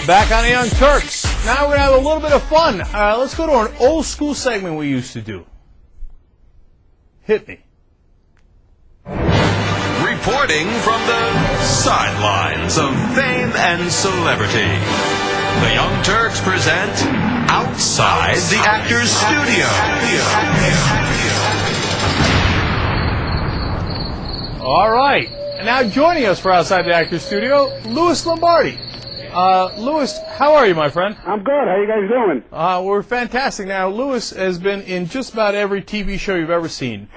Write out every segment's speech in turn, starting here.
Back on the Young Turks. Now we're going to have a little bit of fun. Let's go to an old school segment we used to do. Hit me. Reporting from the sidelines of fame and celebrity, the Young Turks present Outside the Actors Studio. All right. And now joining us for Outside the Actors Studio, Louis Lombardi. Louis, how are you, my friend? I'm good. How you guys doing? We're fantastic. Now, Louis has been in just about every TV show you've ever seen.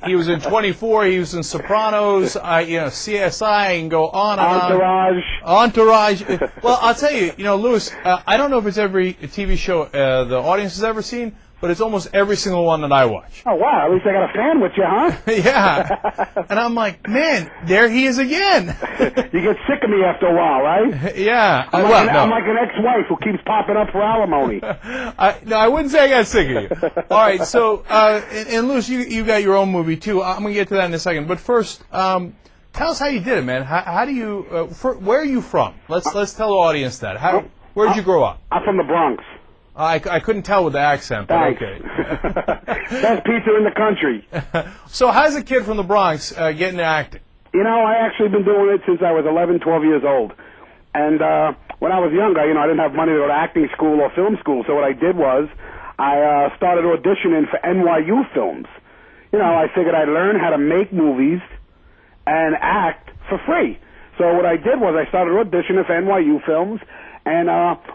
He was in 24. He was in Sopranos. CSI. I can go on and Entourage. on. Entourage. Well, I'll tell you. Louis. I don't know if it's every TV show the audience has ever seen, but it's almost every single one that I watch. Oh, wow. At least I got a fan with you, huh? Yeah. And I'm like, man, there he is again. You get sick of me after a while, right? Yeah. I'm like an ex-wife who keeps popping up for alimony. I wouldn't say I got sick of you. All right, so, and Louis, you got your own movie, too. I'm going to get to that in a second. But first, tell us how you did it, man. How do you, where are you from? Let's tell the audience that. Where did you grow up? I'm from the Bronx. I couldn't tell with the accent, but Thanks. okay. Best pizza in the country. So how's a kid from the Bronx get into acting? I actually been doing it since I was 11, 12 years old. And when I was younger, I didn't have money to go to acting school or film school, so what I did was I started auditioning for NYU films. I figured I'd learn how to make movies and act for free. So what I did was I started auditioning for NYU films, and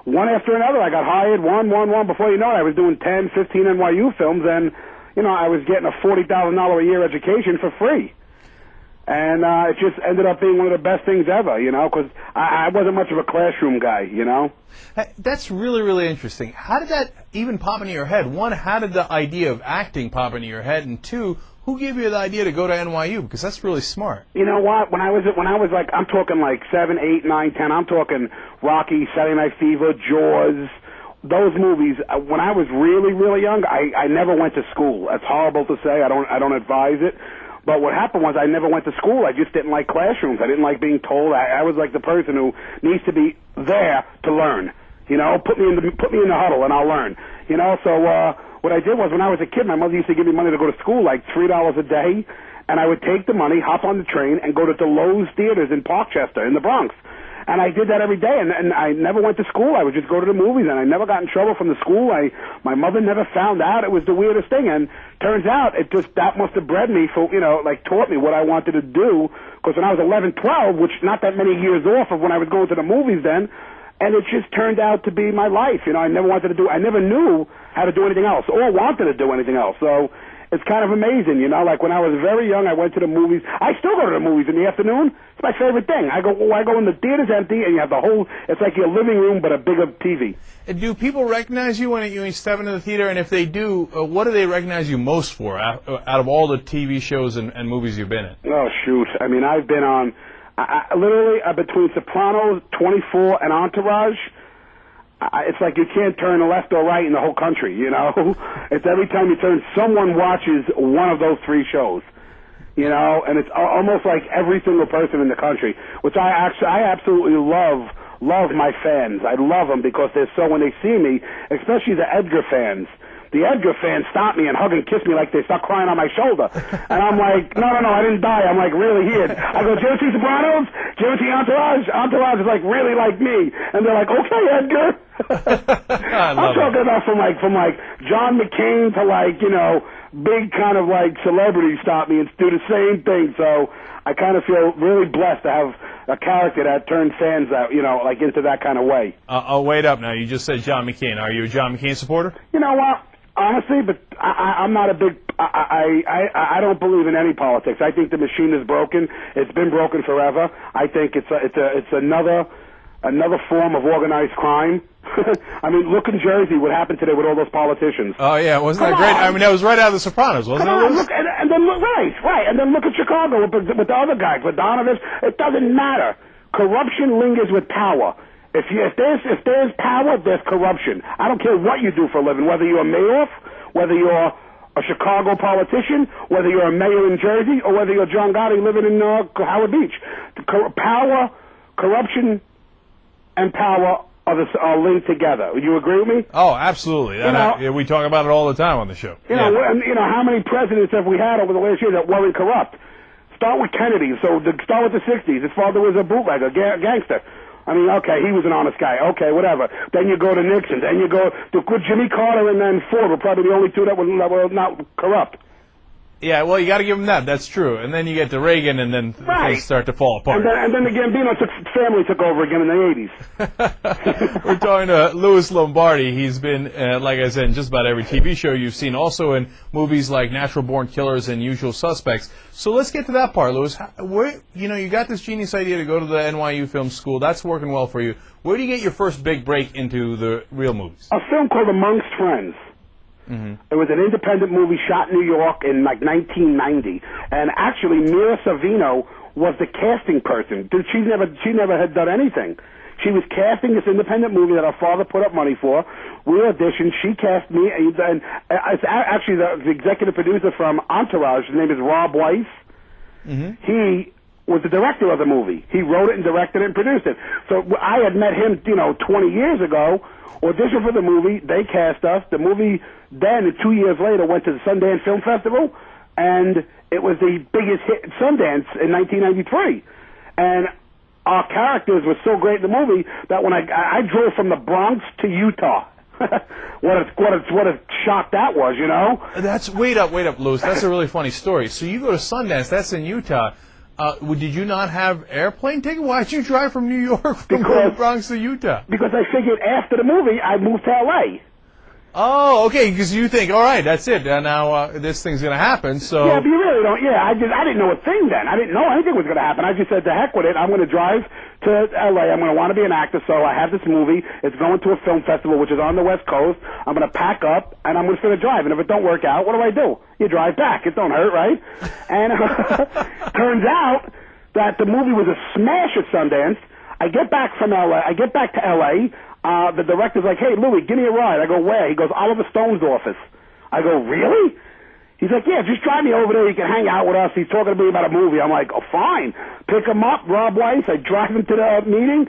one after another, I got hired, one. Before you know it, I was doing 10, 15 NYU films, and, I was getting a $40,000 a year education for free. And it just ended up being one of the best things ever, because I wasn't much of a classroom guy, That's really, really interesting. How did that even pop into your head? One, how did the idea of acting pop into your head? And two, who gave you the idea to go to NYU? Because that's really smart. You know what? When I was like, I'm talking like 7, 8, 9, 10. I'm talking Rocky, Saturday Night Fever, Jaws, those movies. When I was really, really young, I never went to school. That's horrible to say. I don't advise it. But what happened was I never went to school. I just didn't like classrooms. I didn't like being told. I was like the person who needs to be there to learn. Put me in the huddle and I'll learn. So what I did was when I was a kid, my mother used to give me money to go to school, like $3 a day, and I would take the money, hop on the train, and go to the Lowe's Theaters in Parkchester in the Bronx. And I did that every day, and I never went to school. I would just go to the movies, and I never got in trouble from the school. My mother never found out. It was the weirdest thing, and turns out that must have bred me for, taught me what I wanted to do, because when I was 11, 12, which not that many years off of when I was going to the movies then, and it just turned out to be my life. I never knew how to do anything else or wanted to do anything else. So it's kind of amazing, like when I was very young, I went to the movies. I still go to the movies in the afternoon. It's my favorite thing. I go in, the theater's empty, and you have it's like your living room, but a bigger TV. Do people recognize you when you step into the theater? And if they do, what do they recognize you most for out of all the TV shows and movies you've been in? Oh, shoot. I mean, I've been on, literally, between Sopranos, 24, and Entourage, it's like you can't turn left or right in the whole country, It's every time you turn, someone watches one of those three shows, and it's almost like every single person in the country, which I absolutely love my fans. I love them because when they see me, especially the Edgar fans. The Edgar fans stop me and hug and kiss me like they start crying on my shoulder. And I'm like, no, I didn't die. I'm like really here. I go, did you ever see Sopranos? Did you ever see Entourage? Entourage is like really like me. And they're like, okay, Edgar. I'm talking about from like John McCain to big kind of like celebrities stop me and do the same thing. So I kind of feel really blessed to have a character that turned fans out, into that kind of way. I'll wait up now. You just said John McCain. Are you a John McCain supporter? You know what? Honestly, but I'm not a big. I don't believe in any politics. I think the machine is broken. It's been broken forever. I think it's another form of organized crime. I mean, look in Jersey. What happened today with all those politicians? Oh yeah, wasn't that great? I mean, that was right out of The Sopranos, wasn't it? Look, and then look right, and then look at Chicago with the other guys, with Donovan. It doesn't matter. Corruption lingers with power. If there's power, there's corruption. I don't care what you do for a living, whether you're a mayor, whether you're a Chicago politician, whether you're a mayor in Jersey, or whether you're John Gotti living in Howard Beach. Power, corruption and power are linked together. Would you agree with me? Oh, absolutely. We talk about it all the time on the show. You know, how many presidents have we had over the last year that weren't corrupt? Start with Kennedy. So start with the 60s. His father was a bootlegger, gangster. I mean, okay, he was an honest guy. Okay, whatever. Then you go to Nixon. Then you go to Jimmy Carter, and then Ford were probably the only two that were not corrupt. Yeah, well, you got to give him that. That's true. And then you get to Reagan, and then things start to fall apart. And then the Gambino family took over again in the 80s. We're talking to Louis Lombardi. He's been, like I said, in just about every TV show you've seen, also in movies like Natural Born Killers and Usual Suspects. So let's get to that part, Louis. You got this genius idea to go to the NYU Film School. That's working well for you. Where do you get your first big break into the real movies? A film called Amongst Friends. Mm-hmm. It was an independent movie shot in New York in like 1990, and actually Mira Sorvino was the casting person. Dude, she never had done anything. She was casting this independent movie that her father put up money for. We auditioned. She cast me, and it's actually the executive producer from Entourage. His name is Rob Weiss. Mm-hmm. He was the director of the movie. He wrote it and directed it and produced it. So I had met him, 20 years ago. Auditioned for the movie. They cast us. The movie then, 2 years later, went to the Sundance Film Festival, and it was the biggest hit at Sundance in 1993. And our characters were so great in the movie that when I drove from the Bronx to Utah. what a shock that was, That's wait up, Louis. That's a really funny story. So you go to Sundance. That's in Utah. Did you not have airplane ticket? Why'd you drive from New York from the Bronx to Utah? Because I figured after the movie I'd move to L.A. Oh, okay, because you think, all right, that's it. Now this thing's going to happen, so... Yeah, but you really don't... Yeah, I didn't know a thing then. I didn't know anything was going to happen. I just said, to heck with it. I'm going to drive to L.A. I'm going to want to be an actor, so I have this movie. It's going to a film festival, which is on the West Coast. I'm going to pack up, and I'm just going to drive. And if it don't work out, what do? You drive back. It don't hurt, right? And turns out that the movie was a smash at Sundance. I get back to L.A., the director's like, hey, Louis, give me a ride. I go, where? He goes, Oliver Stone's office. I go, really? He's like, yeah, just drive me over there. You can hang out with us. He's talking to me about a movie. I'm like, oh, fine. Pick him up, Rob Weiss. I drive him to the meeting.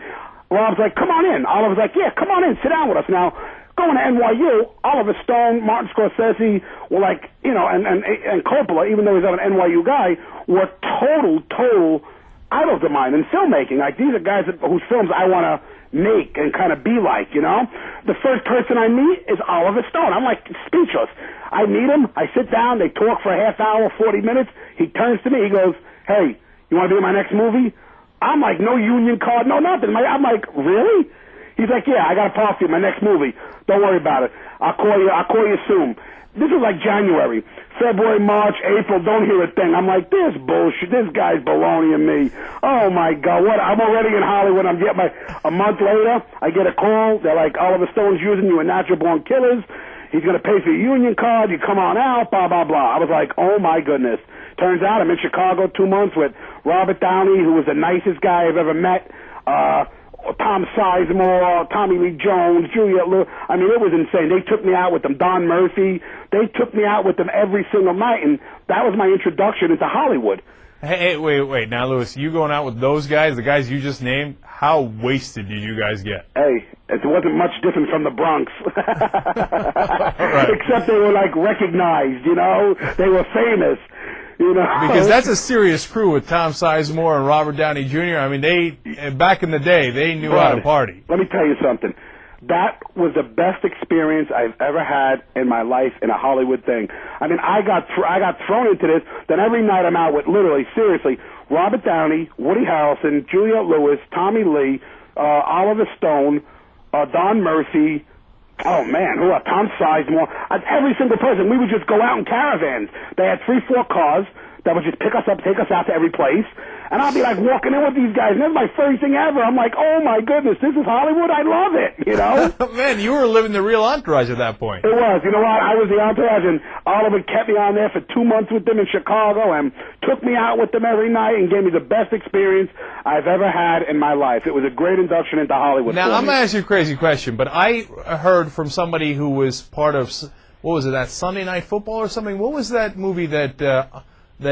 Rob's like, come on in. Oliver's like, yeah, come on in. Sit down with us. Now, going to NYU, Oliver Stone, Martin Scorsese were like, and Coppola, even though he's not an NYU guy, were total idols of mine in filmmaking. Like, these are guys whose films I want to make and kind of be like, The first person I meet is Oliver Stone. I'm like speechless. I meet him. I sit down. They talk for a half hour, 40 minutes. He turns to me. He goes, hey, you want to be in my next movie? I'm like, no union card, no nothing. I'm like, really? He's like, yeah, I got a part for you, my next movie. Don't worry about it. I'll call you soon. This was like January. February, March, April, don't hear a thing. I'm like, this bullshit. This guy's baloneying me. Oh, my God. What? I'm already in Hollywood. A month later, I get a call. They're like, Oliver Stone's using you in Natural Born Killers. He's going to pay for your union card. You come on out, blah, blah, blah. I was like, oh, my goodness. Turns out I'm in Chicago 2 months with Robert Downey, who was the nicest guy I've ever met. Tom Sizemore, Tommy Lee Jones, Juliette Lewis. I mean, it was insane. They took me out with them. Don Murphy. They took me out with them every single night, and that was my introduction into Hollywood. Hey, wait. Now, Louis, you going out with those guys, the guys you just named, how wasted did you guys get? Hey, it wasn't much different from the Bronx. Right. Except they were, like, recognized, They were famous. Because that's a serious crew with Tom Sizemore and Robert Downey Jr. I mean, back in the day, they knew how to party. Let me tell you something. That was the best experience I've ever had in my life in a Hollywood thing. I mean, I got thrown into this. Then every night I'm out with, literally, seriously, Robert Downey, Woody Harrelson, Juliette Lewis, Tommy Lee, Oliver Stone, Don Murphy. Oh, man, Tom Sizemore. Every single person. We would just go out in caravans. They had 3-4 cars that would just pick us up, take us out to every place. And I'll be like walking in with these guys, and this is my first thing ever. I'm like, oh my goodness, this is Hollywood. I love it, Man, you were living the real entourage at that point. It was. You know what? I was the entourage, and Oliver kept me on there for 2 months with them in Chicago and took me out with them every night and gave me the best experience I've ever had in my life. It was a great induction into Hollywood. Now, I'm going to ask you a crazy question, but I heard from somebody who was part of, what was it, that Sunday Night Football or something? What was that movie that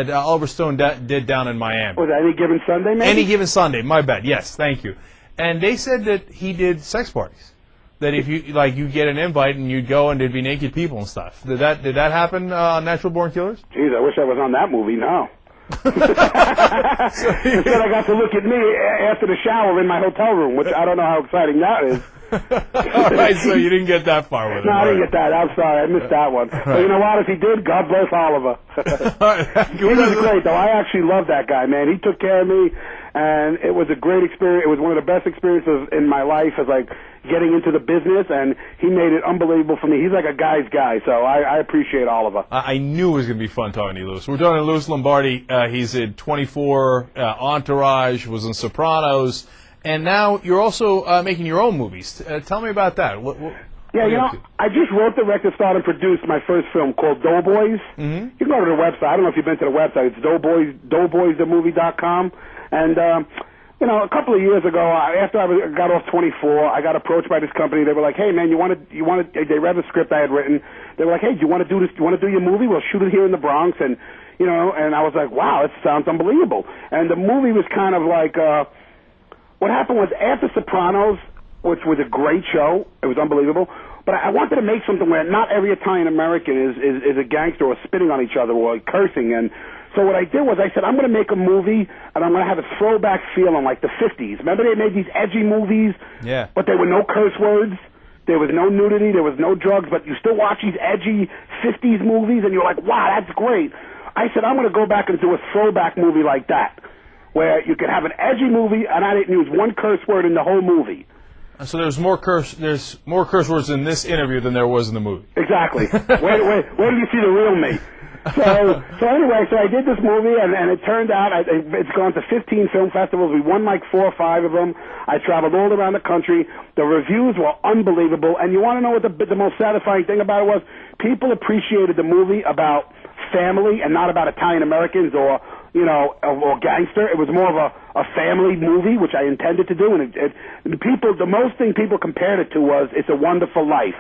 Oliver Stone did down in Miami? Was that Any Given Sunday, maybe? Any Given Sunday, my bad. Yes, thank you. and they said that he did sex parties. That if you get an invite and you'd go and there'd be naked people and stuff. Did that happen on Natural Born Killers? Jeez, I wish I was on that movie. No. Instead, I got to look at me after the shower in my hotel room, which I don't know how exciting that is. All right, so you didn't get that far with it. No, I didn't get that. I'm sorry, I missed that one. But you know what? If he did, God bless Oliver. He was great, though. I actually love that guy, man. He took care of me, and it was a great experience. It was one of the best experiences in my life, as like getting into the business, and he made it unbelievable for me. He's like a guy's guy, so I appreciate Oliver. I knew it was going to be fun talking to you, Louis. We're talking to Louis Lombardi. He's in 24, Entourage, was in Sopranos, and now you're also making your own movies. Tell me about that. Yeah, you know, I just wrote, directed, starred, and produced my first film called Doughboys. Mm-hmm. You can go to the website. I don't know if you've been to the website. It's doughboysthemovie.com. And, you know, a couple of years ago, after I got off 24, I got approached by this company. They were like, "Hey, man, they read the script I had written. They were like, "Hey, do you want to do this? Do you want to do your movie? We'll shoot it here in the Bronx." And, you know, and I was like, "Wow, it sounds unbelievable." And the movie was kind of like, what happened was after Sopranos, which was a great show, it was unbelievable. But I wanted to make something where not every Italian American is a gangster or spitting on each other or like cursing. And so what I did was I said, I'm going to make a movie and I'm going to have a throwback feel on like the 50s. Remember they made these edgy movies? Yeah. But there were no curse words. There was no nudity. There was no drugs. But you still watch these edgy 50s movies and you're like, wow, that's great. I said, I'm going to go back and do a throwback movie like that, where you could have an edgy movie and I didn't use one curse word in the whole movie. So there's more curse words in this interview than there was in the movie. Exactly. Where do you see the real me? So anyway, so I did this movie, and it turned out it's gone to 15 film festivals. We won like 4 or 5 of them. I traveled all around the country. The reviews were unbelievable. And you want to know what the most satisfying thing about it was? People appreciated the movie about family and not about Italian Americans or, you know, or gangster. It was more of a family movie, which I intended to do. And the most thing people compared it to was It's a Wonderful Life.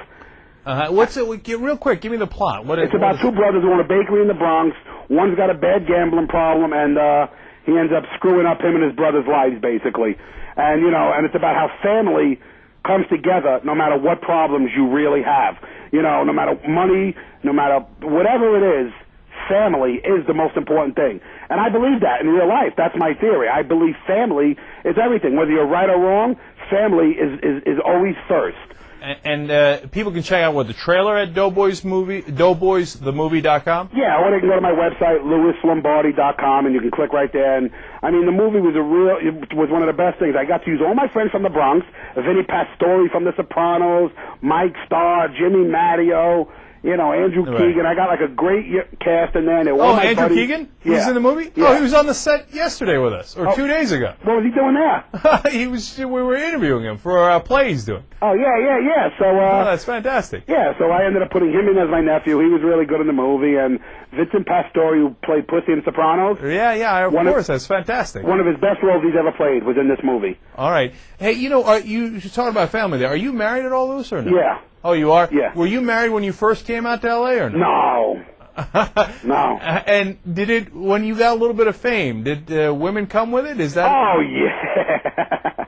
What's it? Real quick, give me the plot. It's about 2 brothers who own a bakery in the Bronx. One's got a bad gambling problem, and he ends up screwing up him and his brother's lives, basically. And, you know, and it's about how family comes together no matter what problems you really have. You know, no matter money, no matter whatever it is, family is the most important thing. And I believe that in real life. That's my theory. I believe family is everything. Whether you're right or wrong, family is always first. And people can check out the trailer at doughboysthemovie.com? Yeah, or they can go to my website, louislombardi.com, and you can click right there. And I mean, the movie was it was one of the best things. I got to use all my friends from the Bronx, Vinny Pastore from The Sopranos, Mike Starr, Jimmy Matteo, you know, Andrew Keegan. I got like a great cast in there. And Andrew Keegan? Yeah. He's in the movie? Yeah. Oh, he was on the set yesterday with us, or 2 days ago. What was he doing there? We were interviewing him for a play he's doing. Oh, yeah. So, that's fantastic. Yeah, so I ended up putting him in as my nephew. He was really good in the movie. And Vincent Pastore, who played Pussy in Sopranos. Yeah, of course. That's fantastic. One of his best roles he's ever played was in this movie. All right. Hey, you know, you talking about family there. Are you married at all, Louis, or no? Yeah. Oh, you are? Yeah. Were you married when you first came out to L.A. or no? No. No. And when you got a little bit of fame, did women come with it? Is that? Oh, yeah.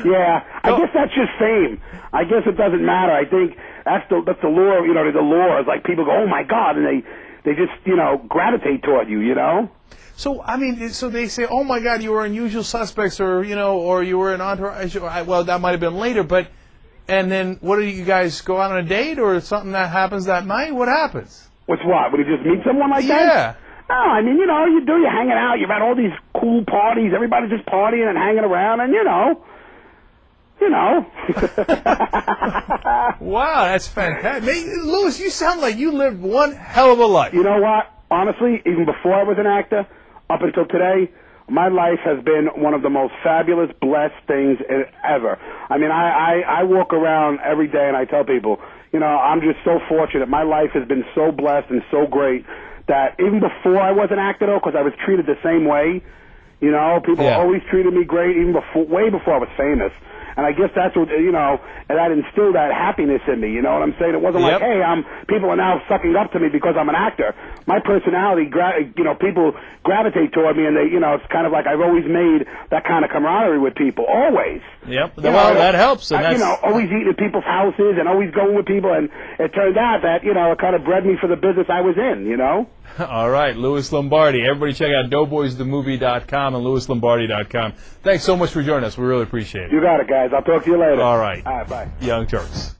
Yeah. I guess that's just fame. I guess it doesn't matter. I think that's the lure, you know, the lure is like people go, oh, my God, and they just, you know, gravitate toward you, you know? So, I mean, so they say, oh, my God, you were in Usual Suspects or, you know, or you were in Entourage. Well, that might have been later, but... And then, what do you guys go out on a date, or something that happens that night? What happens? What's what? When you just meet someone like that? Yeah. No, I mean, you know, you're hanging out. You're at all these cool parties. Everybody's just partying and hanging around, and you know. Wow, that's fantastic. Louis, you sound like you lived one hell of a life. You know what? Honestly, even before I was an actor, up until today, my life has been one of the most fabulous, blessed things ever. I mean, I walk around every day and I tell people, you know, I'm just so fortunate. My life has been so blessed and so great that even before I was an actor, though, because I was treated the same way, you know, people always treated me great, even way before I was famous. And I guess that's what, and that instilled that happiness in me, you know what I'm saying? It wasn't like, hey, people are now sucking up to me because I'm an actor. My personality, people gravitate toward me, and they, it's kind of like I've always made that kind of camaraderie with people, always. Yep. Well, that helps. And always eating at people's houses and always going with people, and it turned out that, it kind of bred me for the business I was in, All right, Louis Lombardi. Everybody check out doughboysthemovie.com and louislombardi.com. Thanks so much for joining us. We really appreciate it. You got it, guys. I'll talk to you later. All right. All right, bye. Young Turks.